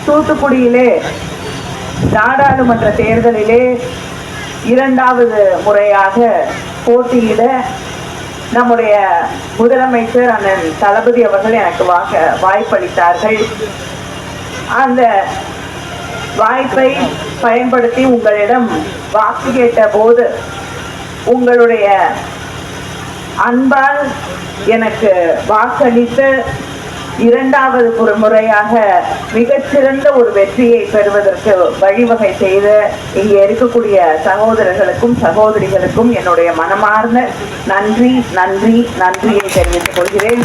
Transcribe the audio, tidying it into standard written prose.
தூத்துக்குடியிலே நாடாளுமன்ற தேர்தலிலே இரண்டாவது முறையாக போட்டியிட நம்முடைய முதலமைச்சர் அண்ணன் தளபதி அவர்கள் எனக்கு வாய்ப்பளித்தார்கள். அந்த வாய்ப்பை பயன்படுத்தி உங்களிடம் வாக்கு கேட்ட போது உங்களுடைய அன்பால் எனக்கு வாக்களித்து இரண்டாவது முறையாக மிகச்சிறந்த ஒரு வெற்றியை பெறுவதற்கு வழிவகை செய்து இங்கே இருக்கக்கூடிய சகோதரர்களுக்கும் சகோதரிகளுக்கும் என்னுடைய மனமார்ந்த நன்றியை தெரிவித்துக் கொள்கிறேன்.